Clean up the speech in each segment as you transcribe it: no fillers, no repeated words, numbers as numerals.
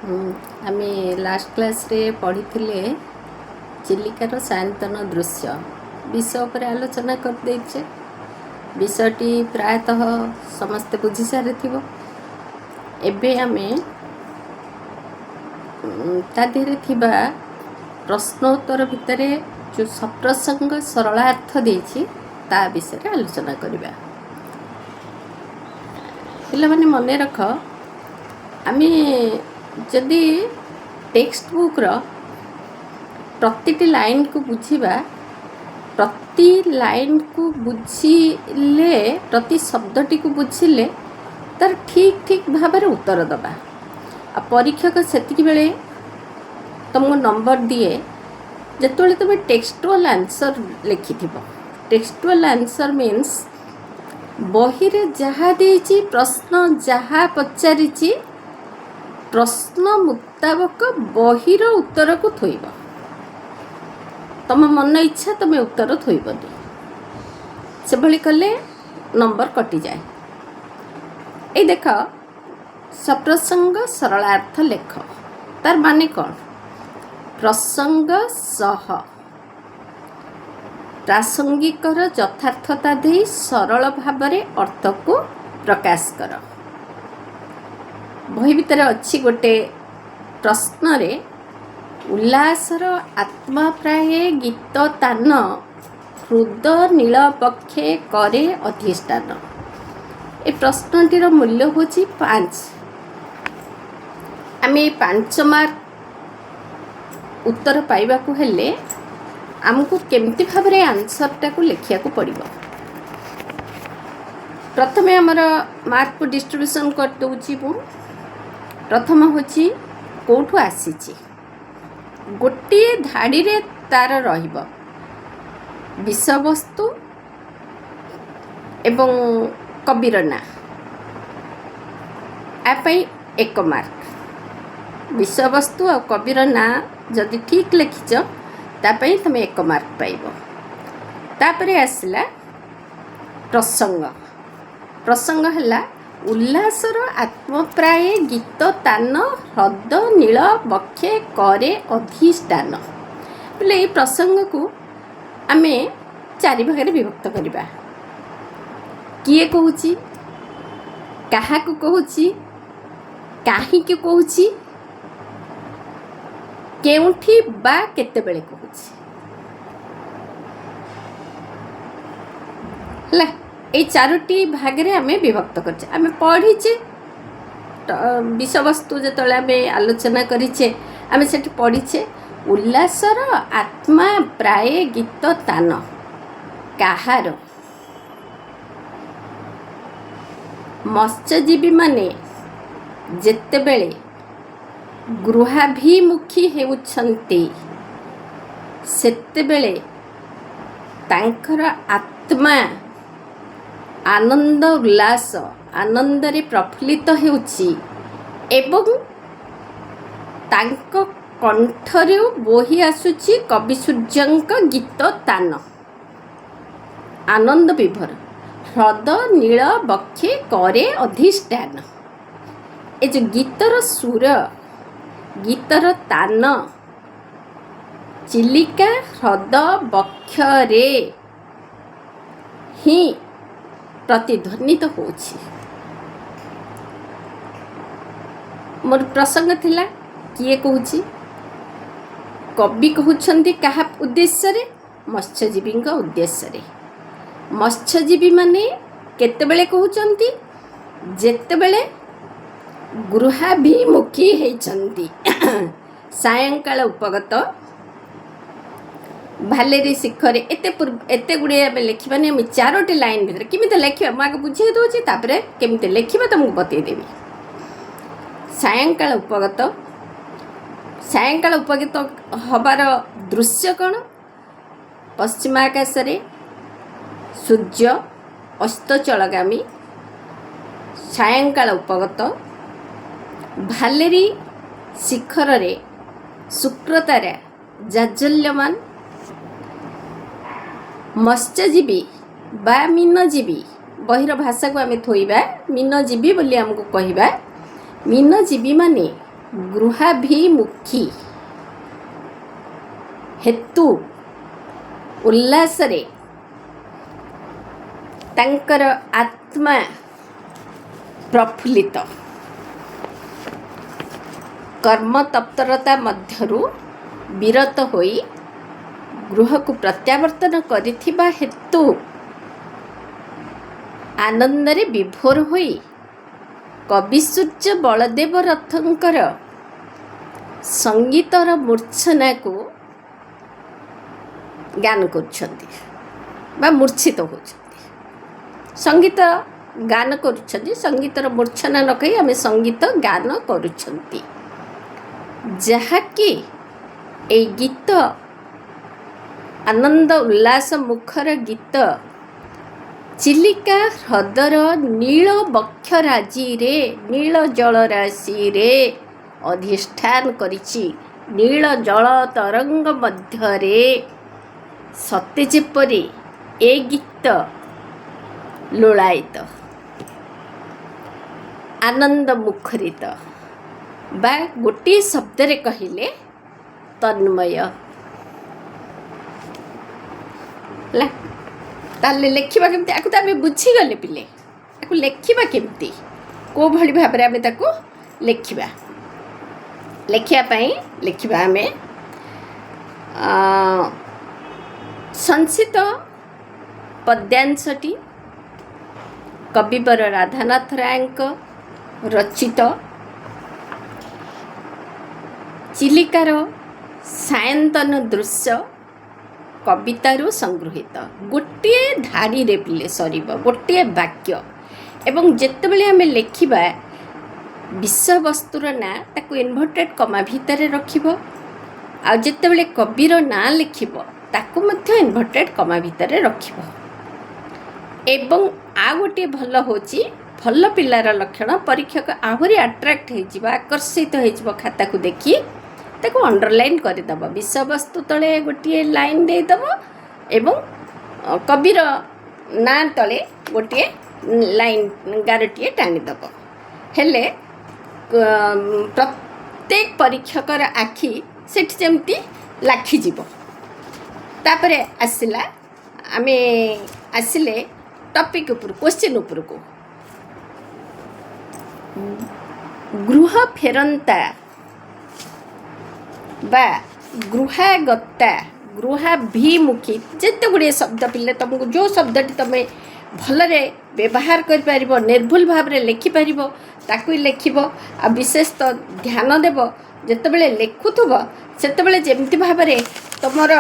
आमे last class रे पढ़ी चिलिकार सायंतन दृश्य विषय पर आलोचना कर देछे। विषयटी प्रायतः समस्ते बुझी सारी थिबो। एबे आमे ता देहरे थिबा प्रश्नोत्तर भितरे जो सप्रसंग सरलार्थ देछि ता विषय आलोचना करिबा। पिला माने मने रख, आमे जदि टेक्स्ट बुक रो प्रति लाइन को बुझीबा, प्रति लाइन को बुझिले, प्रति शब्दटी को बुझिले तार ठीक ठीक भाव में उत्तर दबा। आ परीक्षक सेतिक बेले तुमको नंबर दिए जेतोले तुम टेक्सटुअल आंसर लिखि थिबो। टेक्सटुअल आंसर मीन्स बही रे जहा देछि, प्रश्न जहा पचारिछि, प्रश्न मुताबक बहीर उत्तर को थोइब। तुम मन इच्छा तुम उत्तर थोइबनी, से भली कले नंबर कटि जाए। ए देख, सप्रसंग सरलार्थ लेख, तार माने कौन? प्रसंग सह प्रासंगिकर यथार्थता दे सरल भावरे अर्थ को प्रकाश कर। बही भितर अच्छी गोटे प्रश्न रे उल्लासर आत्मा प्राय गीत तान हृद नील पक्षे करे अधिष्ठान। ए प्रश्नटीर मूल्य होची 5। आमे 5 मार्क उत्तर पाइबा को हेले आमको केमती भाव में आंसरटा को लिखिया को पड़िबो। प्रथमे आमर मार्क को डिस्ट्रीब्यूशन कर दउची। प्रथम होची कोठु आसीची, गोटे धाड़ी रे तार रहिबो विषय वस्तु एवं कविर ना। आपई 1 मार्क। विषय वस्तु और कविर ना जदि ठीक लिखिच तापई तुम 1 मार्क पाइबो। तापरे आसला प्रसंग। प्रसंग हला उल्लासर आत्मप्राय गीत तान हृद नील बक्षे करे अधिष्ठान। बोले ये प्रसंग को आमे 4 भाग विभक्त करिबा। किए कहूची, काहा को कहूची, काहे को कहूची, केउठी बा केते बेले कहूची। हला ए 4टी भाग रे आमे विभक्त करछे। आमे पढ़ीचे विषय वस्तु जेतले आमे आलोचना करिछे, आमे सेठी पढ़ीचे उल्लासर आत्मा प्राय गीत तान। काहार? मत्स्यजीवी माने जेते बेले गृहाभिमुखी हेउछन्ति सेते बेले तांकर आत्मा आनंद उल्लास आनंदरे प्रफुल्लित हेउछि एवं तांको कंठरे बोही आसुछि कवि सूर्यंक गीत तान। आनंद विभोर हृद नील बक्षे करे अधिष्ठान। ए जो गीतर सुर, गीतर तान चिलिका हृद बक्षरे ही प्रतिध्वनित होछि। मोर प्रसंग थिला किए कहूची, कवि कहउछन्ति काहा उद्देश्य रे? मत्स्यजीवी उद्देश्य रे। मत्स्यजीवी माने केतेबेले कहउछन्ति? जेतेबेले गृहाभिमुखी हेइछन्ति। सायंकाल उपगत भालेरी शिखर एते गुड़े आम लिखा। आम 4टी लाइन भितर केमी लिखा मुझे बुझे दूसरी, तापर केमी लिखा तुमको बतईदेवी। सायंकाल उपगत, सायंकाल उपगत हबार दृश्य कौन? पश्चिम आकाश रे सूर्य अस्त चलगामी। सायंकाल उपगत भालेरी शिखर रे शुक्रतारा जाज्वल्यमान। मत्स्यजीवी बा मीनजीवी, बहिर भाषा को आम थोइबा मीनजीवी बोली आमको कहबा। मीनजीवी माने ଗୃହାଭିମୁଖୀ ହେତୁ ଉଲ୍ଲାସରେ ତାଙ୍କର ଆତ୍ମା ପ୍ରଫୁଲ୍ଲିତ। କର୍ମତତ୍ପରତା ମଧ୍ୟରୁ ବିରତ ହୋଇ ଗୃହକୁ ପ୍ରତ୍ୟାବର୍ତ୍ତନ କରିଥିବା ହେତୁ ଆନନ୍ଦରେ ବିଭୋର ହୋଇ କବିସୂର୍ଯ୍ୟ ବଳଦେବ ରଥଙ୍କର ସଙ୍ଗୀତର ମୂର୍ଚ୍ଛନାକୁ ଗାନ କରୁଛନ୍ତି ବା ମୂର୍ଚ୍ଛିତ ହେଉଛନ୍ତି। ସଙ୍ଗୀତ ଗାନ କରୁଛନ୍ତି, ସଙ୍ଗୀତର ମୂର୍ଚ୍ଛନା ନ କହି ଆମେ ସଙ୍ଗୀତ ଗାନ କରୁଛନ୍ତି, ଯାହାକି ଏଇ ଗୀତ ଆନନ୍ଦ ଉଲ୍ଲାସ ମୁଖର ଗୀତ ଚିଲିକା ହ୍ରଦର ନୀଳ ବକ୍ଷରାଜିରେ ନୀଳ ଜଳରାଶିରେ ଅଧିଷ୍ଠାନ କରିଛି। ନୀଳ ଜଳ ତରଙ୍ଗ ମଧ୍ୟରେ ସତେ ଯେପରି ଏ ଗୀତ ଲୁଳାୟିତ, ଆନନ୍ଦ ମୁଖରିତ, ବା ଗୋଟିଏ ଶବ୍ଦରେ କହିଲେ ତନ୍ମୟ। ହେଲା, ତାହେଲେ ଲେଖିବା କେମିତି? ଆକୁ ତ ଆମେ ବୁଝିଗଲେ ପିଲେ, ଆକୁ ଲେଖିବା କେମିତି, କେଉଁ ଭଳି ଭାବରେ ଆମେ ତାକୁ ଲେଖିବା। ଲେଖିବା ପାଇଁ ଲେଖିବା ଆମେ ସଂସିତ ପଦ୍ୟାଂଶଟି କବିବର ରାଧାନାଥ ରାୟଙ୍କ ରଚିତ ଚିଲିକାର ସାୟନ୍ତନ ଦୃଶ୍ୟ କବିତାରୁ ସଂଗୃହୀତ। ଗୋଟିଏ ଧାଡ଼ିରେ ପିଲେ ସରିବ, ଗୋଟିଏ ବାକ୍ୟ। ଏବଂ ଯେତେବେଳେ ଆମେ ଲେଖିବା ବିଷୟବସ୍ତୁର ନାଁ ତାକୁ ଇନଭର୍ଟେଡ୍ କମା ଭିତରେ ରଖିବ, ଆଉ ଯେତେବେଳେ କବିର ନାଁ ଲେଖିବ ତାକୁ ମଧ୍ୟ ଇନଭର୍ଟେଡ୍ କମା ଭିତରେ ରଖିବ। ଏବଂ ଆଉ ଗୋଟିଏ ଭଲ ହେଉଛି, ଭଲ ପିଲାର ଲକ୍ଷଣ, ପରୀକ୍ଷକ ଆହୁରି ଆଟ୍ରାକ୍ଟ ହେଇଯିବ, ଆକର୍ଷିତ ହେଇଯିବ ଖାତାକୁ ଦେଖି, ତାକୁ ଅଣ୍ଡରଲାଇନ୍ କରିଦେବ। ବିଷୟବସ୍ତୁ ତଳେ ଗୋଟିଏ ଲାଇନ୍ ଦେଇଦେବ ଏବଂ କବିର ନାଁ ତଳେ ଗୋଟିଏ ଲାଇନ୍ ଗାରଟିଏ ଟାଣିଦେବ। ହେଲେ ପ୍ରତ୍ୟେକ ପରୀକ୍ଷକର ଆଖି ସେଠି ଯେମିତି ଲାଖିଯିବ। ତାପରେ ଆମେ ଆସିଲେ ଟପିକ୍ ଉପରକୁ, କ୍ୱେଶ୍ଚିନ୍ ଉପରକୁ। ଗୃହ ଫେରନ୍ତା ବା ଗୃହାଗତା, ଗୃହାଭିମୁଖୀ, ଯେତେ ଗୁଡ଼ିଏ ଶବ୍ଦ ପିଲେ ତୁମକୁ ଯେଉଁ ଶବ୍ଦଟି ତୁମେ ଭଲରେ ବ୍ୟବହାର କରିପାରିବ, ନିର୍ଭୁଲ ଭାବରେ ଲେଖିପାରିବ ତାକୁ ହିଁ ଲେଖିବ। ଆଉ ବିଶେଷତଃ ଧ୍ୟାନ ଦେବ ଯେତେବେଳେ ଲେଖୁଥିବ ସେତେବେଳେ ଯେମିତି ଭାବରେ ତୁମର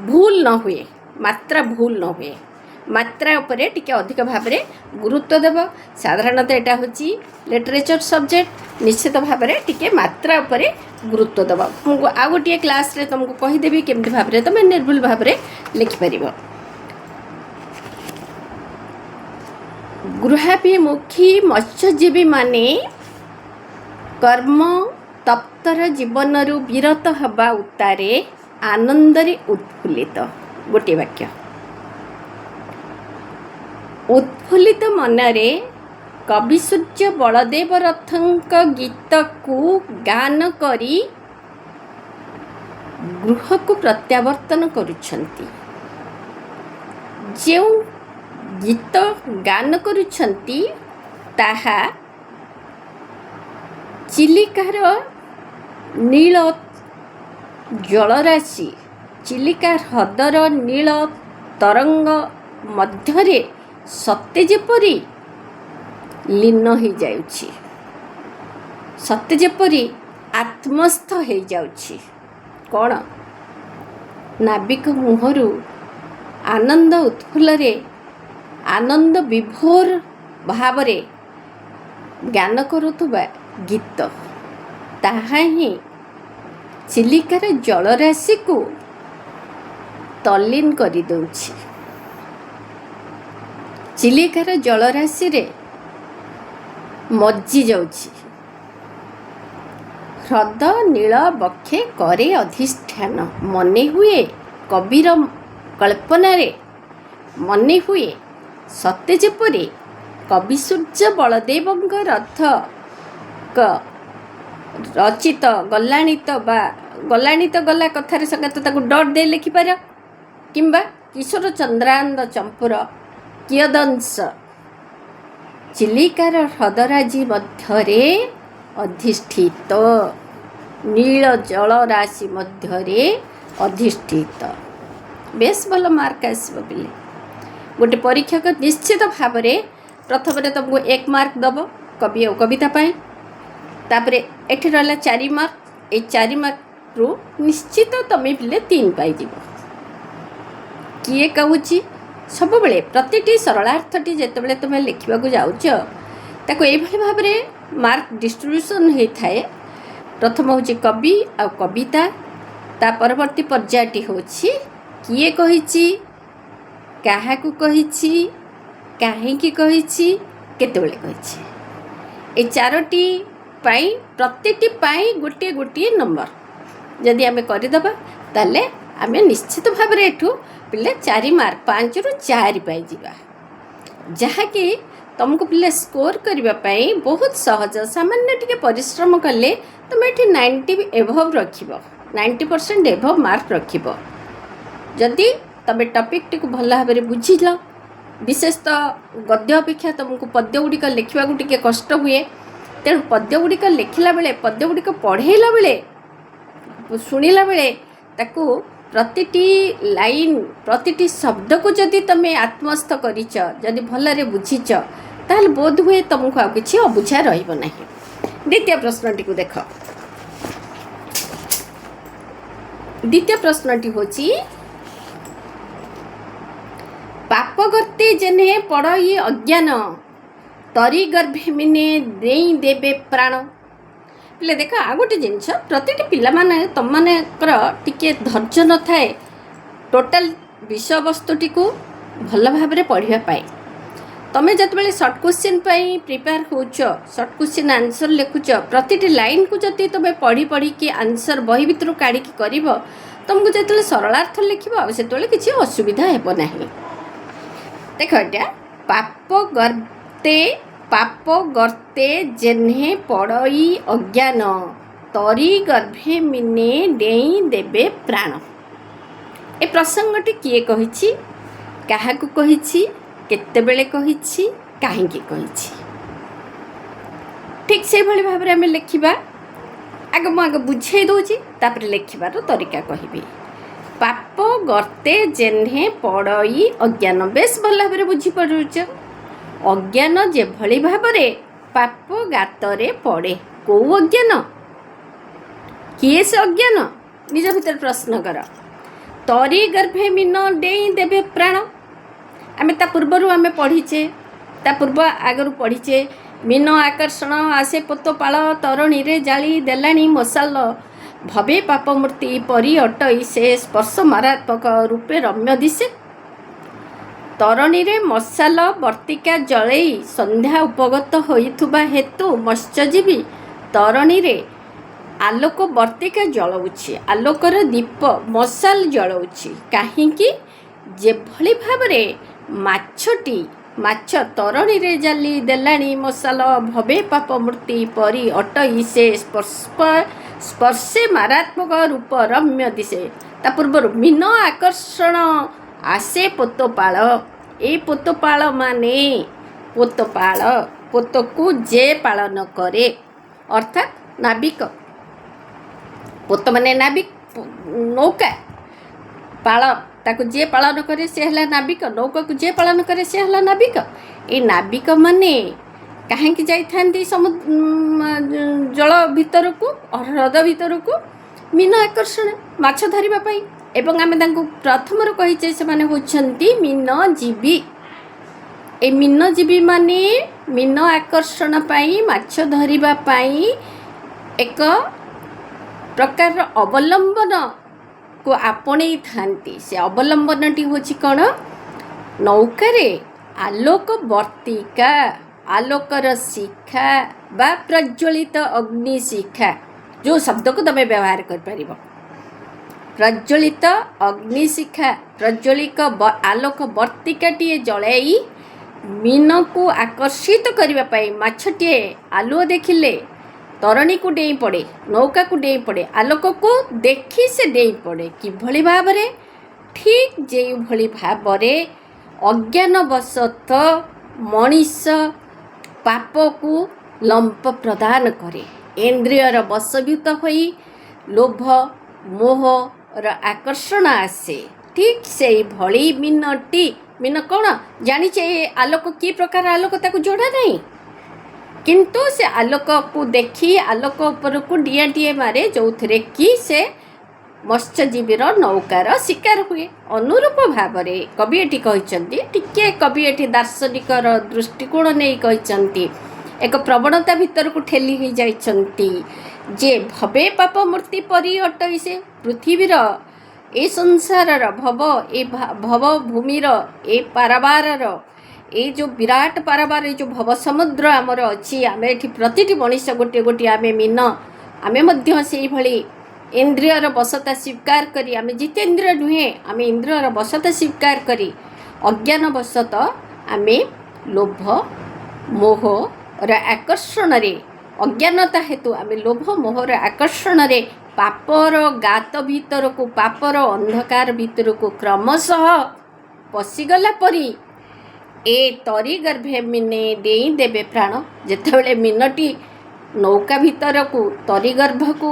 ଭୁଲ ନ ହୁଏ, ମାତ୍ରା ଭୁଲ ନ ହୁଏ, ମାତ୍ରା ଉପରେ ଟିକେ ଅଧିକ ଭାବରେ ଗୁରୁତ୍ୱ ଦେବ। ସାଧାରଣତଃ ଏଇଟା ହେଉଛି ଲିଟରେଚର୍ ସବଜେକ୍ଟ, ନିଶ୍ଚିତ ଭାବରେ ଟିକେ ମାତ୍ରା ଉପରେ ଗୁରୁତ୍ୱ ଦେବ। ମୁଁ ଆଉ ଗୋଟିଏ କ୍ଲାସ୍ରେ ତୁମକୁ କହିଦେବି କେମିତି ଭାବରେ ତୁମେ ନିର୍ଭୁଲ ଭାବରେ ଲେଖିପାରିବ। ଗୃହାଭିମୁଖୀ ମତ୍ସ୍ୟଜୀବୀମାନେ କର୍ମ ତପ୍ତର ଜୀବନରୁ ବିରତ ହେବା ଉତ୍ତାରେ ଆନନ୍ଦରେ ଉତ୍ଫୁଲ୍ଲିତ। ଗୋଟିଏ ବାକ୍ୟ। ଉତ୍ଫୁଲ୍ଲିତ ମନରେ କବିସୂର୍ଯ୍ୟ ବଳଦେବ ରଥଙ୍କ ଗୀତକୁ ଗାନ କରି ଗୃହକୁ ପ୍ରତ୍ୟାବର୍ତ୍ତନ କରୁଛନ୍ତି। ଯେଉଁ ଗୀତ ଗାନ କରୁଛନ୍ତି ତାହା ଚିଲିକାର ନୀଳ ଜଳରାଶି, ଚିଲିକା ହ୍ରଦର ନୀଳ ତରଙ୍ଗ ମଧ୍ୟରେ ସତେ ଯେପରି ଲୀନ ହୋଇଯାଉଛି, ସତେ ଯେପରି ଆତ୍ମସ୍ଥ ହୋଇଯାଉଛି। କ'ଣ? ନାବିକ ମୁହଁରୁ ଆନନ୍ଦ ଉତ୍ଫୁଲ୍ଲରେ, ଆନନ୍ଦ ବିଭୋର ଭାବରେ ଗାନ କରୁଥିବା ଗୀତ, ତାହା ହିଁ ଚିଲିକାର ଜଳରାଶିକୁ ତଲ୍ଲୀନ କରିଦେଉଛି। ଚିଲିକାର ଜଳରାଶିରେ ମଜ୍ଜି ଯାଉଛି। ହ୍ରଦ ନୀଳ ବକ୍ଷେ କରେ ଅଧିଷ୍ଠାନ। ମନେ ହୁଏ କବିର କଳ୍ପନାରେ, ମନେ ହୁଏ ସତେ ଯେପରି କବିସୂର୍ଯ୍ୟ ବଳଦେବଙ୍କ ରଥ ବାକ୍ୟ ରଚିତ ଗଲାଣି ତ ବା ଗଲାଣି ତ ଗଲା କଥାରେ ସଙ୍ଗତ ତାକୁ ଡଟ୍ ଦେଇ ଲେଖିପାର, କିମ୍ବା କିଶୋର ଚନ୍ଦ୍ରାନନ୍ଦ ଚମ୍ପୁର କିୟଦଂଶ ଚିଲିକାର ହ୍ରଦରାଜି ମଧ୍ୟରେ ଅଧିଷ୍ଠିତ, ନୀଳ ଜଳରାଶି ମଧ୍ୟରେ ଅଧିଷ୍ଠିତ। ବେଶ ଭଲ ମାର୍କ ଆସିବ ପିଲେ। ଗୋଟେ ପରୀକ୍ଷକ ନିଶ୍ଚିତ ଭାବରେ ପ୍ରଥମରେ ତୁମକୁ 1 ମାର୍କ ଦେବ କବି ଆଉ କବିତା ପାଇଁ, ତାପରେ ଏଠି ରହିଲା 4 ମାର୍କ। ଏଇ 4 ମାର୍କରୁ ନିଶ୍ଚିତ ତୁମେ ପିଲେ 3 ପାଇଯିବ। କିଏ କହୁଛି ସବୁବେଳେ ପ୍ରତିଟି ସରଳାର୍ଥଟି ଯେତେବେଳେ ତୁମେ ଲେଖିବାକୁ ଯାଉଛ ତାକୁ ଏଇଭଳି ଭାବରେ ମାର୍କ ଡିଷ୍ଟ୍ରିବ୍ୟୁସନ୍ ହୋଇଥାଏ। ପ୍ରଥମ ହେଉଛି କବି ଆଉ କବିତା, ତା ପରବର୍ତ୍ତୀ ପର୍ଯ୍ୟାୟଟି ହେଉଛି କିଏ କହିଛି, କାହାକୁ କହିଛି, କାହିଁକି କହିଛି, କେତେବେଳେ କହିଛି। ଏ 4ଟି ପାଇଁ ପ୍ରତିଟି ପାଇଁ ଗୋଟିଏ ଗୋଟିଏ ନମ୍ବର ଯଦି ଆମେ କରିଦେବା ତାହେଲେ ଆମେ ନିଶ୍ଚିତ ଭାବରେ ଏଠୁ ପିଲେ 4 ମାର୍କ 5ରୁ 4 ପାଇଯିବା, ଯାହାକି ତୁମକୁ ପିଲେ ସ୍କୋର କରିବା ପାଇଁ ବହୁତ ସହଜ। ସାମାନ୍ୟ ଟିକେ ପରିଶ୍ରମ କଲେ ତୁମେ ଏଠି 90 ଏଭବ୍ ରଖିବ, 90% ଏଭବ୍ ମାର୍କ ରଖିବ। ଯଦି ତୁମେ ଟପିକ୍ଟିକୁ ଭଲ ଭାବରେ ବୁଝିଲ, ବିଶେଷତଃ ଗଦ୍ୟ ଅପେକ୍ଷା ତୁମକୁ ପଦ୍ୟ ଗୁଡ଼ିକ ଲେଖିବାକୁ ଟିକେ କଷ୍ଟ ହୁଏ, ତେଣୁ ପଦ୍ୟ ଗୁଡ଼ିକ ଲେଖିଲା ବେଳେ, ପଦ୍ୟ ଗୁଡ଼ିକ ପଢ଼େଇଲା ବେଳେ, ଶୁଣିଲା ବେଳେ ତାକୁ ପ୍ରତିଟି ଲାଇନ୍ ପ୍ରତିଟି ଶବ୍ଦକୁ ଯଦି ତୁମେ ଆତ୍ମସ୍ଥ କରିଛ, ଯଦି ଭଲରେ ବୁଝିଛ, ତାହେଲେ ବୋଧ ହୁଏ ତୁମକୁ ଆଉ କିଛି ଅବୁଝା ରହିବ ନାହିଁ। ଦ୍ୱିତୀୟ ପ୍ରଶ୍ନଟିକୁ ଦେଖ। ଦ୍ୱିତୀୟ ପ୍ରଶ୍ନଟି ହେଉଛି ପାପ ଗର୍ତ୍ତେ ଯେହ୍ନେ ପଡ଼ଇ ଅଜ୍ଞାନ, ତରି ଗର୍ଭେ ମିନେ ଦେଇ ଦେବେ ପ୍ରାଣ। ପିଲେ ଦେଖ, ଆଉ ଗୋଟେ ଜିନିଷ, ପ୍ରତିଟି ପିଲାମାନେ ତୁମମାନଙ୍କର ଟିକେ ଧୈର୍ଯ୍ୟ ନଥାଏ ଟୋଟାଲ ବିଷୟବସ୍ତୁଟିକୁ ଭଲ ଭାବରେ ପଢ଼ିବା ପାଇଁ। ତୁମେ ଯେତେବେଳେ ସର୍ଟ କ୍ୱେଶ୍ଚିନ୍ ପାଇଁ ପ୍ରିପେୟାର ହେଉଛ, ସର୍ଟ କ୍ୱେଶ୍ଚିନ୍ ଆନ୍ସର୍ ଲେଖୁଛ, ପ୍ରତିଟି ଲାଇନ୍କୁ ଯଦି ତୁମେ ପଢ଼ି ପଢ଼ିକି ଆନ୍ସର୍ ବହି ଭିତରୁ କାଢ଼ିକି କରିବ, ତୁମକୁ ଯେତେବେଳେ ସରଳାର୍ଥ ଲେଖିବ ଆଉ ସେତେବେଳେ କିଛି ଅସୁବିଧା ହେବ ନାହିଁ। ଦେଖ, ଏଇଟା ପାପ ଗର୍ତ୍ତେ ଯେହ୍ନେ ପଡ଼ଇ ଅଜ୍ଞାନ, ତରି ଗର୍ଭେ ମିନେ ଡେଇଁ ଦେବେ ପ୍ରାଣ। ଏ ପ୍ରସଙ୍ଗଟି କିଏ କହିଛି, କାହାକୁ କହିଛି, କେତେବେଳେ କହିଛି, କାହିଁକି କହିଛି। ଠିକ୍ ସେଇଭଳି ଭାବରେ ଆମେ ଲେଖିବା। ମୁଁ ବୁଝେଇ ଦେଉଛି, ତାପରେ ଲେଖିବାର ତରିକା କହିବି। ପାପ ଗର୍ତ୍ତେ ଯେହ୍ନେ ପଡ଼ଇ ଅଜ୍ଞାନ, ବେଶ ଭଲ ଭାବରେ ବୁଝିପାରୁଛ। ଅଜ୍ଞାନ ଯେଭଳି ଭାବରେ ପାପ ଗାତରେ ପଡ଼େ। କେଉଁ ଅଜ୍ଞାନ, କିଏ ସେ ଅଜ୍ଞାନ, ନିଜ ଭିତରେ ପ୍ରଶ୍ନ କର। ତରି ଗର୍ଭେ ମିନ ଡେଇଁ ଦେବେ ପ୍ରାଣ। ଆମେ ତା ପୂର୍ବରୁ ଆମେ ପଢ଼ିଛେ, ତା ପୂର୍ବ ଆଗରୁ ପଢ଼ିଛେ। ମିନ ଆକର୍ଷଣ ଆସେ ପୋତ ପାଳ, ତରଣୀରେ ଜାଳି ଦେଲାଣି ମଶାଲ, ଭବେ ପାପ ମୂର୍ତ୍ତି ପରି ଅଟଇ ସେ, ସ୍ପର୍ଶ ମାରାତ୍ମକ ରୂପେ ରମ୍ୟ ଦିଶେ। ତରଣୀରେ ମଶାଲ ବର୍ତ୍ତିକା ଜଳେଇ ସନ୍ଧ୍ୟା ଉପଗତ ହୋଇଥିବା ହେତୁ ମତ୍ସ୍ୟଜୀବୀ ତରଣୀରେ ଆଲୋକ ବର୍ତ୍ତିକା ଜଳଉଛି, ଆଲୋକର ଦୀପ ମଶାଲ ଜଳଉଛି। କାହିଁକି, ଯେଭଳି ଭାବରେ ମାଛ ତରଣୀରେ ଜାଲି ଦେଲାଣି ମଶାଲ, ଭବେ ପାପ ମୂର୍ତ୍ତି ପରି ଅଟଇ ସେ, ସ୍ପର୍ଶେ ମାରାତ୍ମକ ରୂପ ରମ୍ୟ ଦିଶେ। ତା ପୂର୍ବରୁ ମିନ ଆକର୍ଷଣ ଆସେ ପୋତପାଳ। ଏଇ ପୋତପାଳ ମାନେ ପୋତକୁ ଯେ ପାଳନ କରେ, ଅର୍ଥାତ୍ ନାବିକ। ପୋତ ମାନେ ନାବିକ, ନୌକା। ପାଳ ତାକୁ ଯିଏ ପାଳନ କରେ ସେ ହେଲା ନାବିକ, ନୌକାକୁ ଯିଏ ପାଳନ କରେ ସେ ହେଲା ନାବିକ। ଏଇ ନାବିକମାନେ କାହିଁକି ଯାଇଥାନ୍ତି ଜଳ ଭିତରକୁ, ହ୍ରଦ ଭିତରକୁ? ମିନ ଆକର୍ଷଣ, ମାଛ ଧରିବା ପାଇଁ। ଏବଂ ଆମେ ତାଙ୍କୁ ପ୍ରଥମରୁ କହିଛେ ସେମାନେ ହେଉଛନ୍ତି ମୀନଜୀବୀ। এই ମୀନଜୀବୀମାନେ ମୀନ ଆକର୍ଷଣ ପାଇଁ, ମାଛ ଧରିବା ପାଇଁ ଏକ ପ୍ରକାରର ଅବଲମ୍ବନକୁ ଆପଣେଇଥାନ୍ତି। ସେ ଅବଲମ୍ବନଟି ହେଉଛି କ'ଣ? ନୌକାରେ ଆଲୋକ ବର୍ତ୍ତିକା, ଆଲୋକର ଶିଖା ବା ପ୍ରଜ୍ୱଳିତ ଅଗ୍ନି ଶିଖା, ଯେଉଁ ଶବ୍ଦକୁ ତୁମେ ବ୍ୟବହାର କରିପାରିବ। ପ୍ରଜ୍ୱଳିତ ଅଗ୍ନିଶିଖା, ପ୍ରଜ୍ୱଳିତ ଆଲୋକ ବର୍ତ୍ତିକାଟିଏ ଜଳାଇ ମୀନକୁ ଆକର୍ଷିତ କରିବା ପାଇଁ, ମାଛଟିଏ ଆଲୁଅ ଦେଖିଲେ ତରଣୀ को ଡେଇଁ ପଡ଼େ, ନୌକାକୁ ଡେଇଁ ପଡ଼େ, ଆଲୋକକୁ ଦେଖି ସେ ଡେଇଁ ପଡ଼େ। କିଭଳି ଭାବରେ? ଠିକ୍ ଯେଉଁଭଳି ଭାବରେ ଅଜ୍ଞାନବଶତଃ ମଣିଷ ପାପକୁ ଲମ୍ପ ପ୍ରଦାନ କରେ, ଇନ୍ଦ୍ରିୟର ବଶଭୂତ ହୋଇ ଲୋଭ ମୋହର ଆକର୍ଷଣ ଆସେ। ଠିକ୍ ସେଇଭଳି ମିନଟି, ମିନ କ'ଣ ଜାଣିଛେ ଏ ଆଲୋକ କି ପ୍ରକାର ଆଲୋକ ତାକୁ ଜଣା ନାହିଁ, କିନ୍ତୁ ସେ ଆଲୋକକୁ ଦେଖି ଆଲୋକ ଉପରକୁ ଡିଆଁଟିଏ ମାରେ, ଯେଉଁଥିରେ କି ସେ ମତ୍ସ୍ୟଜୀବୀର ନୌକାର ଶିକାର ହୁଏ। ଅନୁରୂପ ଭାବରେ କବି ଏଠି କହିଛନ୍ତି, ଟିକିଏ କବି ଏଠି ଦାର୍ଶନିକର ଦୃଷ୍ଟିକୋଣ ନେଇ କହିଛନ୍ତି, ଏକ ପ୍ରବଣତା ଭିତରକୁ ଠେଲି ହୋଇଯାଇଛନ୍ତି ଯେ ଭବେ ପାପ ମୂର୍ତ୍ତି ପରି ଅଟଇ ସେ। ପୃଥିବୀର ଏ ସଂସାରର ଏ ଭବ ଭୂମିର ଏ ପାରାବାରର ଏଇ ଯେଉଁ ବିରାଟ ପାରାବାର, ଏଇ ଯେଉଁ ଭବ ସମୁଦ୍ର ଆମର ଅଛି, ଆମେ ଏଠି ପ୍ରତିଟି ମଣିଷ ଗୋଟିଏ ଗୋଟିଏ ଆମେ ମୀନ, ଆମେ ମଧ୍ୟ ସେଇଭଳି ଇନ୍ଦ୍ରିୟର ବଶତା ସ୍ୱୀକାର କରି, ଆମେ ଜିତେନ୍ଦ୍ରିୟ ନୁହେଁ, ଆମେ ଇନ୍ଦ୍ରିୟର ବଶତା ସ୍ୱୀକାର କରି ଅଜ୍ଞାନବଶତଃ ଆମେ ଲୋଭ ମୋହର ଆକର୍ଷଣରେ, ଅଜ୍ଞାନତା ହେତୁ ଆମେ ଲୋଭ ମୋହର ଆକର୍ଷଣରେ ପାପର ଗାତ ଭିତରକୁ, ପାପର ଅନ୍ଧକାର ଭିତରକୁ କ୍ରମଶଃ ପଶିଗଲା ପରି ଏ ତରି ଗର୍ଭେ ମିନେ ଡେଇଁ ଦେବେ ପ୍ରାଣ। ଯେତେବେଳେ ମିନଟି ନୌକା ଭିତରକୁ ତରି ଗର୍ଭକୁ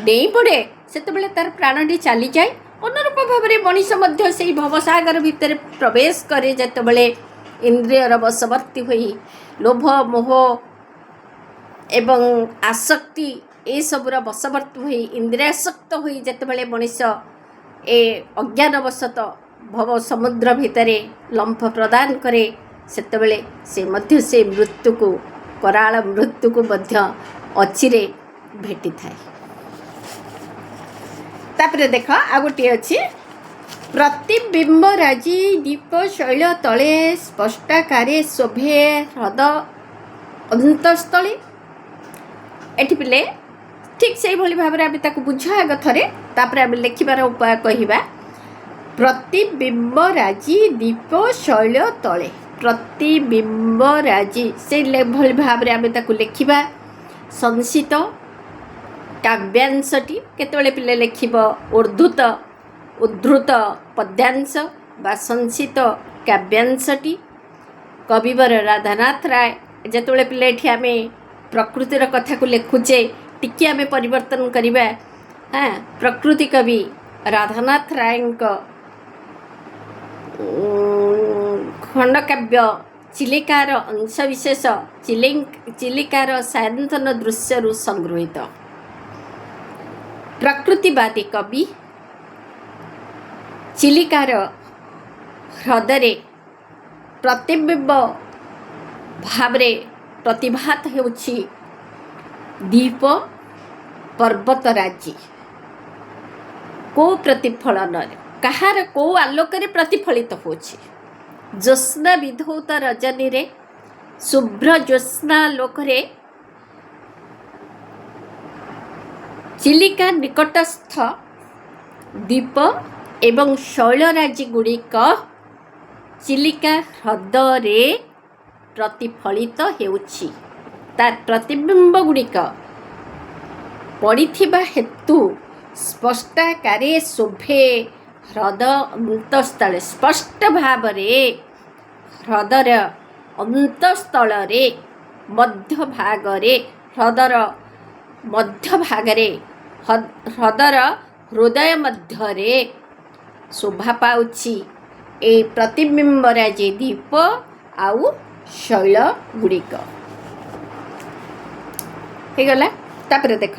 ଡେଇଁ ପଡ଼େ, ସେତେବେଳେ ତାର ପ୍ରାଣଟି ଚାଲିଯାଏ। ଅନୁରୂପ ଭାବରେ ମଣିଷ ମଧ୍ୟ ସେଇ ଭବସାଗର ଭିତରେ ପ୍ରବେଶ କରେ, ଯେତେବେଳେ ଇନ୍ଦ୍ରିୟର ବଶବର୍ତ୍ତୀ ହୋଇ ଲୋଭ ମୋହ ଏବଂ ଆସକ୍ତି ଏସବୁର ବଶବର୍ତ୍ତୀ ହୋଇ ଇନ୍ଦ୍ରିୟାସକ୍ତ ହୋଇ ଯେତେବେଳେ ମଣିଷ ଏ ଅଜ୍ଞାନବଶତଃ ଭବ ସମୁଦ୍ର ଭିତରେ ଲମ୍ଫ ପ୍ରଦାନ କରେ, ସେତେବେଳେ ସେ ମଧ୍ୟ ସେ ମୃତ୍ୟୁକୁ, କରାଳ ମୃତ୍ୟୁକୁ ମଧ୍ୟ ଅଚିରେ ଭେଟିଥାଏ। ତାପରେ ଦେଖ ଆଉ ଗୋଟିଏ ଅଛି, ପ୍ରତିବିମ୍ବ ରାଜି ଦୀପ ଶୈଳ ତଳେ ସ୍ପଷ୍ଟାକାରେ ଶୋଭେ ହ୍ରଦ ଅନ୍ତଃସ୍ଥଳୀ। ଏଠି ପିଲେ ଠିକ୍ ସେଇଭଳି ଭାବରେ ଆମେ ତାକୁ ବୁଝା ଆଗ ଥରେ, ତାପରେ ଆମେ ଲେଖିବାର ଉପାୟ କହିବା। ପ୍ରତିବିମ୍ବ ରାଜି ଦୀପ ଶୈଳ ତଳେ, ପ୍ରତିବିମ୍ବ ରାଜି ସେଇଭଳି ଭାବରେ ଆମେ ତାକୁ ଲେଖିବା। ସଂସିତ କାବ୍ୟାଂଶଟି କେତେବେଳେ ପିଲେ ଲେଖିବ ଉଦ୍ଧୃତ ପଦ୍ୟାଂଶ ବା ସଂସିତ କାବ୍ୟାଂଶଟି। କବିବର ରାଧାନାଥ ରାୟ, ଯେତେବେଳେ ପିଲେ ଏଠି ଆମେ ପ୍ରକୃତିର କଥାକୁ ଲେଖୁଛେ, ଟିକିଏ ଆମେ ପରିବର୍ତ୍ତନ କରିବା। ପ୍ରକୃତି କବି ରାଧାନାଥ ରାୟଙ୍କ ଖଣ୍ଡକାବ୍ୟ ଚିଲିକାର ଅଂଶବିଶେଷ, ଚିଲିକାର ସାୟନ୍ତନ ଦୃଶ୍ୟରୁ ସଂଗୃହୀତ। ପ୍ରକୃତିବାଦୀ କବି ଚିଲିକାର ହ୍ରଦରେ ପ୍ରତିବିମ୍ବ ଭାବରେ ପ୍ରତିଭାତ ହେଉଛି ଦ୍ୱୀପ ପର୍ବତରାଜି। କେଉଁ ପ୍ରତିଫଳନରେ, କାହାର କେଉଁ ଆଲୋକରେ ପ୍ରତିଫଳିତ ହେଉଛି? ଜ୍ୟୋତ୍ସ୍ନା ବିଧୌତ ରଜନୀରେ, ଶୁଭ୍ର ଜ୍ୟୋତ୍ସ୍ନା ଆଲୋକରେ ଚିଲିକା ନିକଟସ୍ଥ ଦ୍ୱୀପ ଏବଂ ଶୈଳରାଜି ଗୁଡ଼ିକ ଚିଲିକା ହ୍ରଦରେ ପ୍ରତିଫଳିତ ହେଉଛି। ତାର ପ୍ରତିବିମ୍ବ ଗୁଡ଼ିକ ପଡ଼ିଥିବା ହେତୁ ସ୍ପଷ୍ଟାକାରେ ଶୋଭେ ହ୍ରଦ ଅନ୍ତଃସ୍ଥଳେ, ସ୍ପଷ୍ଟ ଭାବରେ ହ୍ରଦର ଅନ୍ତଃସ୍ଥଳରେ, ମଧ୍ୟଭାଗରେ, ହ୍ରଦର ମଧ୍ୟଭାଗରେ, ହ୍ରଦର ହୃଦୟ ମଧ୍ୟରେ ଶୋଭା ପାଉଛି এই ପ୍ରତିବିମ୍ବରାଜି ଦ୍ୱୀପ ଆଉ ଶୈଳ ଗୁଡ଼ିକ। ହେଇଗଲା। ତାପରେ ଦେଖ,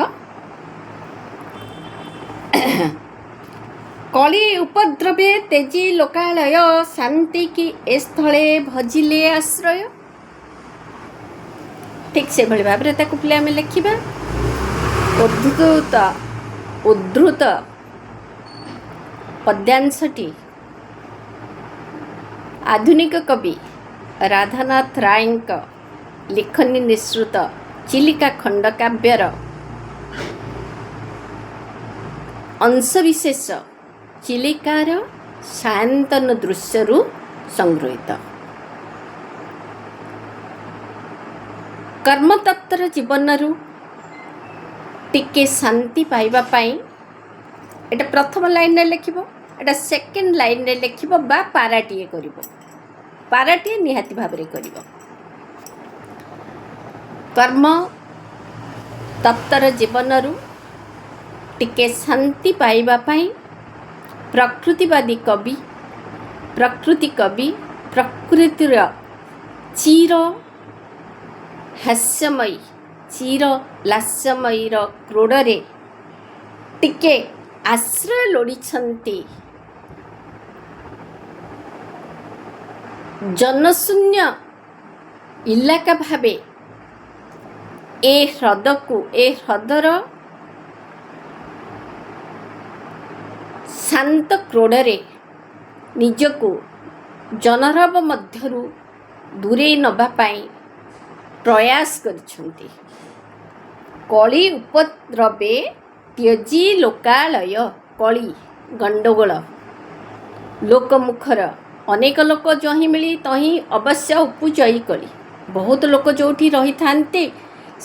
କଳି ଉପଦ୍ରବେ ତେଜି ଲୋକାଳୟ, ଶାନ୍ତି କି ଏ ସ୍ଥଳେ ଭଜିଲେ ଆଶ୍ରୟ। ଠିକ୍ ସେଭଳି ଭାବରେ ତାକୁ ପିଲେ ଆମେ ଲେଖିବା। ଉଦ୍ଧୃତ ପଦ୍ୟାଂଶଟି ଆଧୁନିକ କବି ରାଧାନାଥ ରାୟଙ୍କ ଲେଖନୀ ନିଃସୃତ ଚିଲିକା ଖଣ୍ଡକାବ୍ୟର ଅଂଶବିଶେଷ, ଚିଲିକାର ସାୟନ୍ତନ ଦୃଶ୍ୟରୁ ସଂଗୃହୀତ। କର୍ମତତ୍ପର ଜୀବନରୁ टिके शांति पाइबा पाई एटा प्रथम लाइन रे लिखिबो एटा सेकंड लाइन रे लिखिबो बा पाराटीए करिवो पाराटीए निहाती भाव रे करिवो कर्म तप्तर जीवन रु टिके शांति पाइबा पाई प्रकृतिवादी कवि प्रकृति कवि प्रकृतिर चीर हास्यमयी चीर लास्यमयी क्रोड़े टिके आश्रय लोड़ीछंती जनशून्य इलाका भावे ए ह्रद को ए ह्रदर शांत क्रोड़े निजको जनरव मध्यरु दूरे नबा पाई प्रयास करछंती कली उपद्रवे त्यजी लोकालय कली गंडगोल लोकमुखर अनेक लोक जही मिली तही अवश्य उपजयी कली बहुत लोक जोठी रही थांते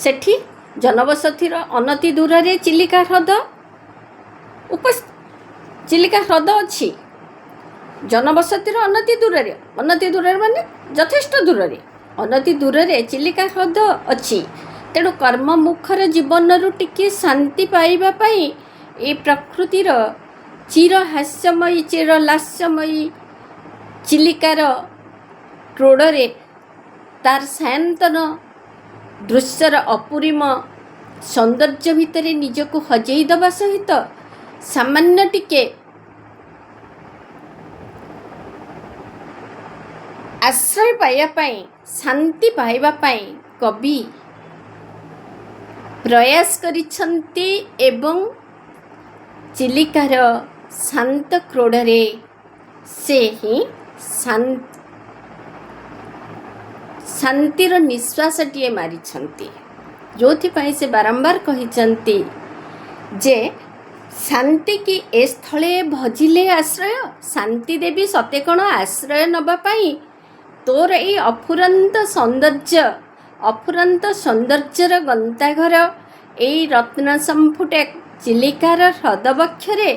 सेठी जनबसतिर अनति दूर रे चिलिका ह्रद चिलिका ह्रद अच्छी जनबसतिर अनति दूर माने यथेष्ट दूर अनति दूर रे चिलिका ह्रद अच्छी तेणु कर्म मुखर जीवन रु टिके शांति पाइबा पाई ए प्रकृतिर चिर हास्यमयी चिर लास्यमयी चिलिकार क्रोड़े तार सायंतन दृश्यर अपूरिम सौंदर्य भितर निजको हजेई दबा सहित सामान्य टिके आश्रय पाइबा पाई शांति पाइबा पाई कवि प्रयास करिछंती एवं चिलिकार शांत क्रोड़े से ही शांतिर निश्वासटीए मारिछंती जोथिपाई से बारंबार कहिछंती जे शांति की ए स्थले भजिले आश्रय शांति देवी सते कण आश्रय नबा पाई तोर ए अफुरंत सौंदर्यर गंताघर एई रत्न संफुटे चिलिकार ह्रदबक्षरे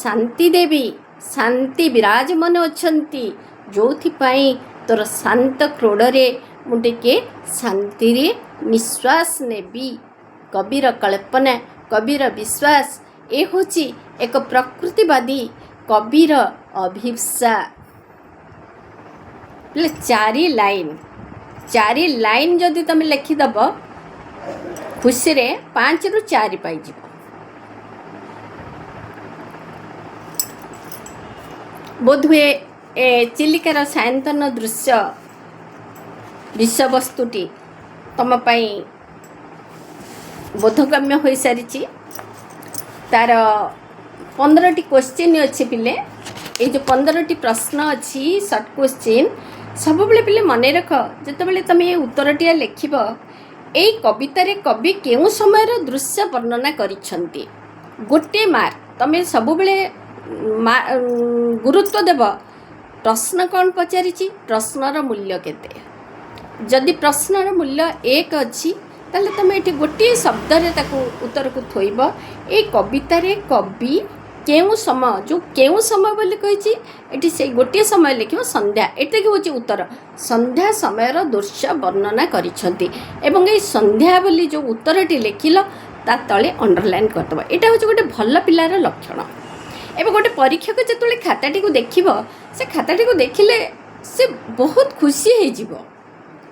शांति देवी शांति विराजमान अछंती जोथिपाई तोर शांत क्रोड़े मुटिके शांति रे निश्वास नेबी कबीर कल्पना कबीर विश्वास ए होची एक प्रकृतिवादी कबीर अभिप्सा चारि लाइन जदि तुम लिखिदेव खुशी रे 5 रु 4 पाइज बोधुए ए चिलिकार सायंतन दृश्य विषयवस्तुटी तुम पाई बोधगम्य हो सारी तार 15टी क्वेश्चन अच्छे पिले ये जो 15टी प्रश्न अच्छी सर्ट क्वेश्चन सब बेले पिले मन रख जिते तुम ये उत्तरटिया लिख यही कवितार कवि केउ समय दृश्य वर्णना करिछंती गोटे मार्क तुम सब बेले गुरुत्व देव प्रश्न कौन पचारि प्रश्नर मूल्य केते जदि प्रश्नर मूल्य 1 अच्छी ताले तुम ये गोटे शब्द उत्तर को थोब ये कवितार कवि केउ समय जो केउ समय बोली कही से गोटे समय लिख संध्या एटे हूँ उत्तर संध्या समय दृश्य वर्णना करिछंती एवं ये संध्या बोली जो उत्तरटी लिखिल ता तले अंडरलाइन करदेव यहाँ हूँ गोटे भल पिलार लक्षण एवं गोटे परीक्षक जो खाताटी को देखिब से खाताटी को देखिले से बहुत खुशी हो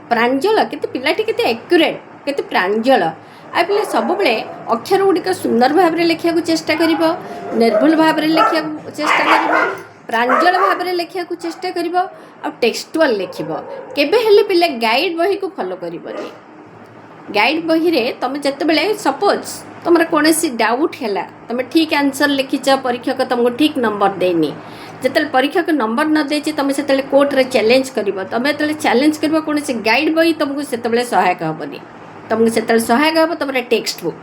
प्रांजल के पिलाटी के एक्यूरेट केते प्रांजल आ पिले सब बेले अक्षर गुड़िक सुंदर भाव में लिखा चेष्टा कर निर्भुल भाव में लिखा चेष्टा कर प्रांजल भाव में लिखा चेष्टा कर टेक्सटुअल लिख केबे पिले गाइड बही को फॉलो करबनी गाइड बही रे तुम जते बेले सपोज तुम कौन डाउट है तुम ठीक आंसर लिखिच परीक्षक तुमको ठीक नंबर देनी जिते परीक्षक नंबर न दे तुम से कोर्ट रे चैलेंज कर तुम जो चैलेंज कर कौन गाइड बही तुमको से सहायक हेनी तुमको से सहायक हे तुम टेक्स्ट बुक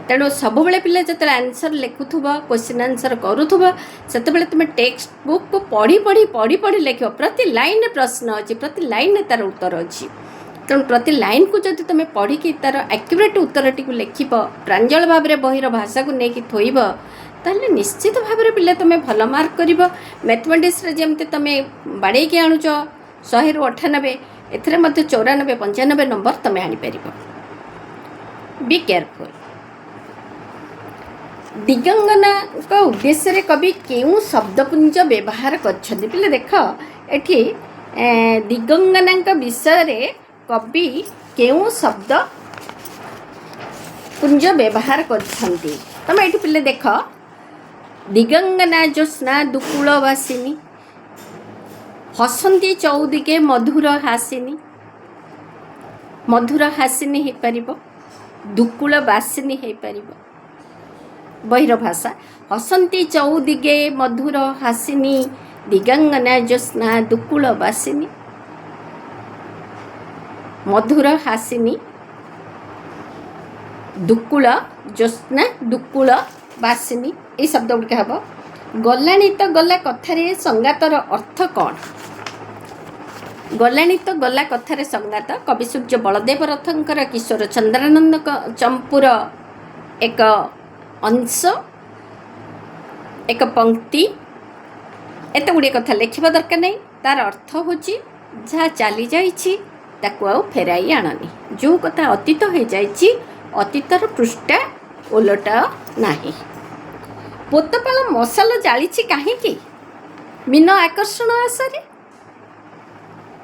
तेणु सब बेले पिले जो आंसर लिखुव क्वेश्चन आंसर करुव से तुम टेक्स्ट बुक को पढ़ी पढ़ी पढ़ी पढ़ी लिख प्रति लाइन प्रश्न अच्छी प्रति लाइन तार उत्तर अच्छी तेणु प्रति लाइन को जब तुम पढ़ी तार एक्यूरेट उत्तरटी को लिख प्रांजल भाव में बहीर भाषा को लेकिन थोब ताहले निश्चित भाव में पिले तुम भल मार्क कर मैथमेटिक्स जमती तुम बाड़े आणुच 100 ରୁ 98 एथिरे मध्य 94 95 नंबर तुम आनीपर। Be careful. दिगंगना का उद्देश्य कवि केउं शब्दपुंज व्यवहार करछन्ति पिले देख एठी दिगंगना विषय रे कवि केउं शब्द पुंज व्यवहार करछन्ति तुम एठी पिले देख दिगंगना ज्योत्स्ना दुकूल वासिनी हसंती चौदिके मधुर हासिनी हो पार दुकूल वासिनी हो पार बहिर भाषा हसंती चौदिगे मधुर हासिनी दिगंगना ज्योत्स्ना दुकूल वासिनी मधुर हासिनी दुकूल ज्योत्स्ना दुकूल वासिनी ये शब्द गुड़िक हम गलाणी तो गला कथार संगातर अर्थ कौन गलाणी तो गला कथार संगात कवि सूर्य बलदेव रथंकर किशोर चंद्रानंद चंपूर एक अंश एक पंक्ति एत गुड़े कथा लिखा दरकार नहीं तार अर्थ हूँ जहाँ चली जाऊ फेराई आणनी जो कथा अतीत हो जाइए अतीतर पृष्ठा ओलटा नहीं। पोतपाल मशाल जाली कहीं मीन आकर्षण आशारे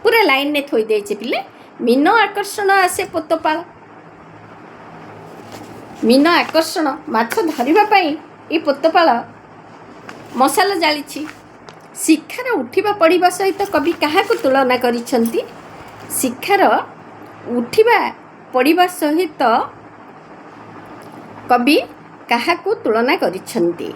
पूरा लाइन ने थोई दे पिले मीन आकर्षण आसे पोतपाल मीन आकर्षण माछ धरिबा ये पोतपाल मशाल जाली शिक्षार उठिबा पढ़िबा सहित कवि क्या तुलना करिसेंती शिक्षार उठिबा पढ़िबा सहित कवि क्या तुलना करिसेंती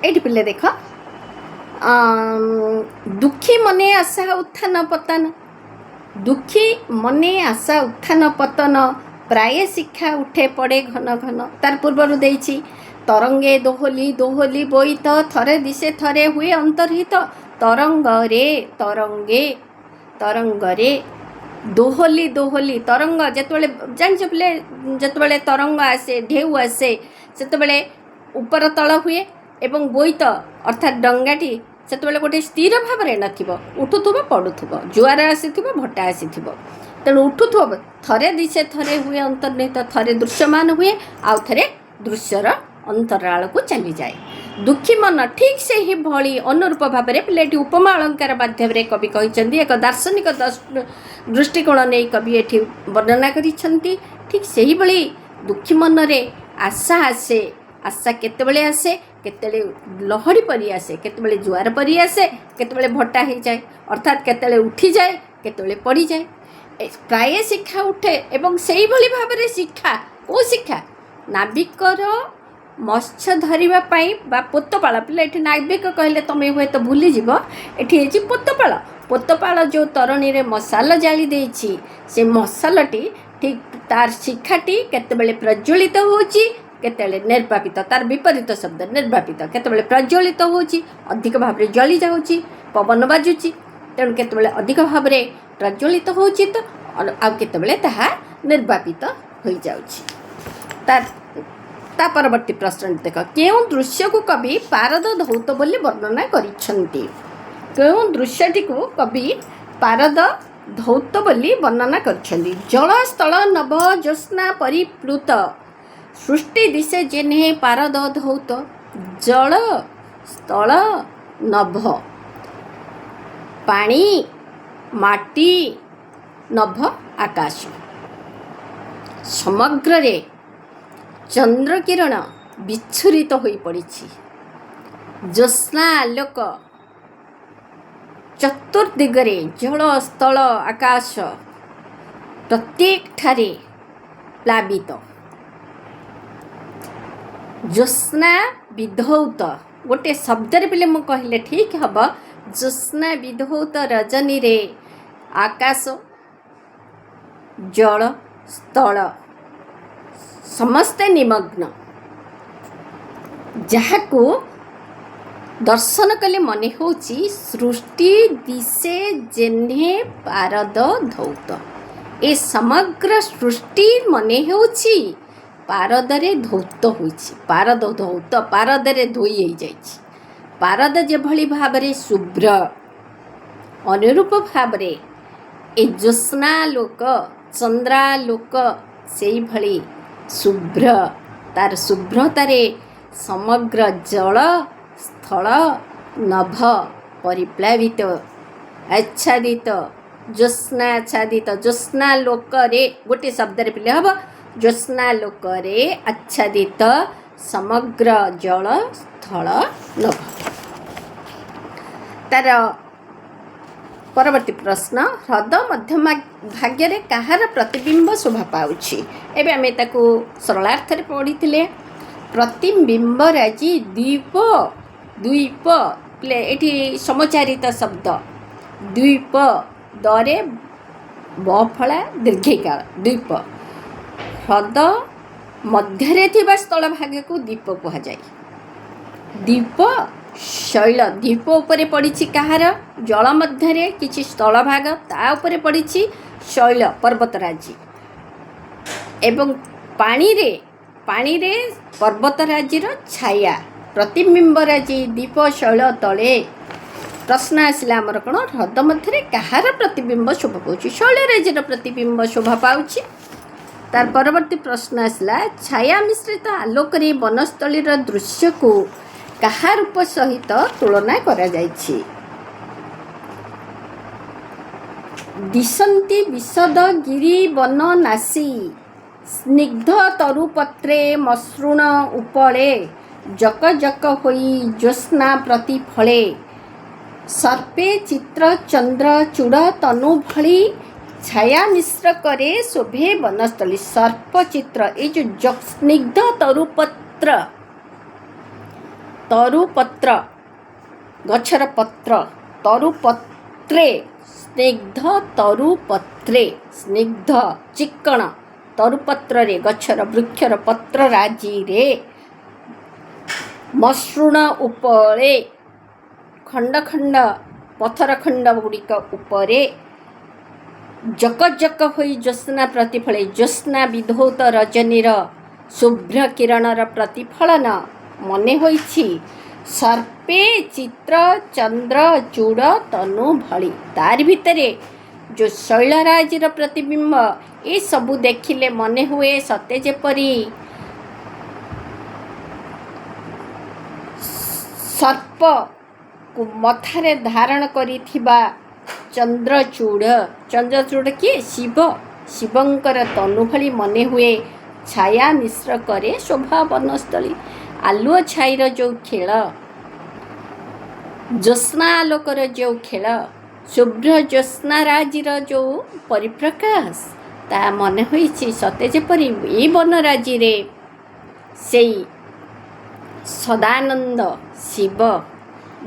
एठी पिले देख दुखी मने आशा उत्थान पतन दुखी मने आशा उत्थान पतन प्राय शिक्षा उठे पड़े घन घन तार पूर्वर देइछि तरंगे दोहली दोहली बोईत थरे दिशे थरे हुए अंतर्हित तरंगे तरंगे दोहली दोहली तरंग जेतबेले जानिछ पिले जेतबेले तरंग आसे ढेउ आसे सेतबेले ऊपर तल हुए एवं बोईत अर्थात डंगाटी सेतबेले गोटे स्थिर भाव में नथिबो उठुथुबो पडुथुबो जुआर आसीथिबो भट्टा आसीथिबो तेणु उठुथुबो थरे दिशे थरे हुए अंतर्निहित थरे दृश्यमान हुए आउ थरे दृश्यर अंतराल को चली जाए दुखी मन ठीक से ही भली अनुरूप भाव में पिलेटी उपमा अलंकार माध्यम कवि कहते एक दार्शनिक दृष्टिकोण नहीं कवि ये वर्णना करिसेंती ठीक से ही भली दुखी मन रे आशा आसे आशा केतेबेले आसे केतेबेले लहड़ी परी आसे केतेबेले जुआर परी आसे केतेबेले भट्टा हो जाए अर्थात केतेबेले उठी जाए केतेबेले पड़ी जाए प्राय शिक्षा उठे एवं से भली भाव में शिक्षा को शिक्षा नाविकर मत्स्य धरिबाई बा पोतपाल पिले ये नाविक कहले तुम्हें हुए तो भूली जीव ये पोतपाल पोतपाल जो तरणी रे मशाल जाली देछि से मशालटी ठीक तार शिक्षाटी केतेबेले प्रज्वलित होछि केतेबेले निर्वापित तार विपरीत शब्द निर्वापित केतेबेले प्रज्वलित होछि अधिक भाव में जली जाउछि पवन बाजुछि तेणु केतेबेले अधिक भाव में प्रज्वलित होछि तो आउ केतेबेले ताहा निर्वापित हो जाउछि ता परवर्ती प्रश्न देख केउं दृश्य को कवि पारद धौत बोली वर्णना करिसेंती केउं दृश्यटी को कवि पारद धौत बोली वर्णना करिसेंती जल स्थल नभ ज्योत्स्ना परिप्लुत सृष्टि दिशे जेने पारद धौत जल स्थल नभ पानी माटी नभ आकाश समग्र रे चंद्र किरण विच्छुरित हो पड़ी ज्योत्स्ना आलोक चतुर्दिगरे जल स्थल आकाश प्रत्येक ठारे प्लावित ज्योत्स्ना विधौत गोटे शब्द पे मु कहले ठीक हम ज्योत्स्ना विधौत रजनी रे आकाश जल स्थल समस्ते निमग्न जहाँ को दर्शन कले मन होची सृष्टि दिशे जेन्हे पारद धौत। ए समग्र सृष्टि मन होची पारदरे धौत होइछि। पारद धौत पारदरे धोई होई जाइछि। पारद जेभଳି भाବରେ शुभ्र अनुरूप भाବରେ ए ज्योत्स्नालोक चंद्रालोक सेई भଳି शुभ्र तार शुभ्रतारे समग्र जल स्थल नभ परिप्लावित आच्छादित ज्योत्स्नाच्छादित ज्योत्स्नालोकरे गोटे शब्दरे पिले हब ज्योत्स्नालोकरे आच्छादित समग्र जल स्थल नभ। तार परवर्ती प्रश्न ह्रद मध्य भाग्य कहार प्रतिबिंब शोभा पाउछि। एबे आमे ताकू सरलार्थ रे पढ़िथिले। प्रतिबिंब राजी द्वीप द्वीप प्ले एठी समचारित शब्द द्वीप दरे बफला दीर्घिकार द्वीप ह्रद मध्यरे थिबा स्थल भाग को द्वीप कहा जाय। द्वीप शैल द्वीप उपरे पड़िछि कहार जल मध्यरे किछि स्थल भाग ता उपरे पड़िछि शैल पर्वतराजी एवं पानी रे पर्वतराजीर छाया प्रतिबिंबराजी द्वीप शैल तले। प्रश्न आसिला आमर कौन ह्रद मध्य कहार प्रतिबिंब शोभा पाउछि। शैलराजीर प्रतिबिंब शोभा पाउछि। तार परवर्ती प्रश्न आसिला छाया मिश्रित आलोक वनस्थलीर दृश्य को कहा रूप सहित तुलना करा जाइछि। दिशन्ति विशद गिरी वन नासी स्निग्ध तरुपत्रे मसृण उपले जक जक होई ज्योत्स्ना प्रतिफले सर्पे चित्र चंद्र चूड़ तनु भली छाया मिश्र करे शोभे वनस्थली। सर्प चित्र ये जो स्निग्ध तरुपत्र गछर पत्र तरुपत्रे स्निग्ध तरुपत्रे स्निग्ध चिक्कण तरुपत्र रे गछर वृक्षर पत्र राजी रे मसृण उपरे खंड खंड पथर खंड गुड़िक उपरे जक जक होई ज्योत्स्ना प्रतिफले ज्योत्स्ना विधौत रजनीर शुभ्र किरणर प्रतिफलन मने होइछि। सर्पे चित्र चंद्र चूड़ तनु भली तार भितरे जो शैलराजीर प्रतिबिंब ये सबू देखिले मने हुए सते जेपरी सर्प को मथारे धारण करिथिबा चंद्रचूड़ किए शिवंकर तनु भली मने हुए छाया मिश्र करे शोभा वनस्थली। आलुओ छाईर जो खेल ज्योत्स्ना आलोकर जो खेल शुभ्र ज्योत्स्नाराजीर जो परिप्रकाश ता मन होइछि सते जेपरि ए वनराजी रे सेई सदानंद शिव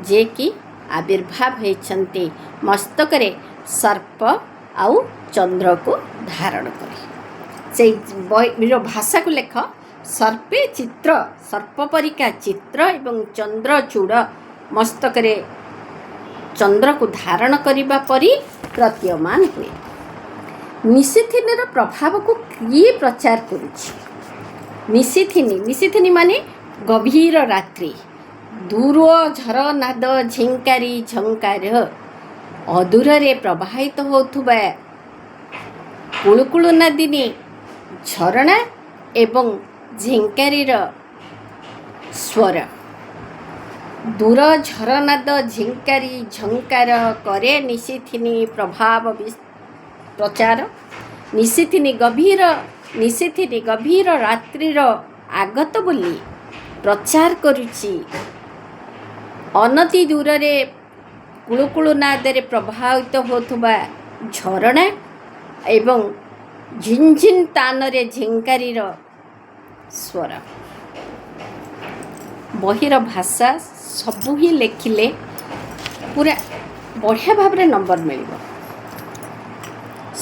जे कि आविर्भाव होइछन्ति मस्तकरे सर्प आउ चंद्र को धारण करे। से भाषा को लेख सर्पे चित्र सर्प परिका चित्र एवं चंद्रचूड़ मस्तकरे चंद्र को धारण करिबा परि प्रतीयमान हुए। निशिथिनीर प्रभाव को किए प्रचार करुछि। निशिथिनी माने गभीर रात्रि दूर झर नाद झिंकारी झंकार अदूर रे प्रवाहित होथुबा कुलुकुलु नदिनी झरणा एवं झिंकारीर स्वर दूर झरनाद झिंकारी झंकार करे निशिथिनी प्रभाव प्रचार। निशिथिनी गभीर रात्रिर आगत बोली प्रचार करुछि। अनति दूर रे कुलुकुलु नादरे प्रभावित होथुबा झरणा एवं झिनझिन तानरे झिंकारीर स्वर। बहिर भाषा सबू ही लेखिले पूरा बढ़िया भाव रे नंबर मिलिबो।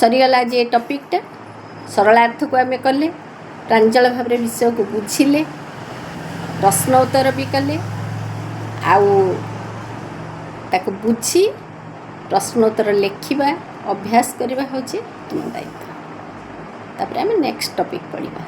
सरीगला जे टॉपिकटा सरलार्थ को आमे कले प्रांजल भाव रे विषय को बुझिले प्रश्न उत्तर भी कले ଆଉ ତାକୁ ବୁଝି ପ୍ରଶ୍ନୋତ୍ତର ଲେଖିବା ଅଭ୍ୟାସ କରିବା ହେଉଛି ତୁମ ଦାୟିତ୍ୱ। ତାପରେ ଆମେ ନେକ୍ସଟ ଟପିକ୍ ପଢ଼ିବା।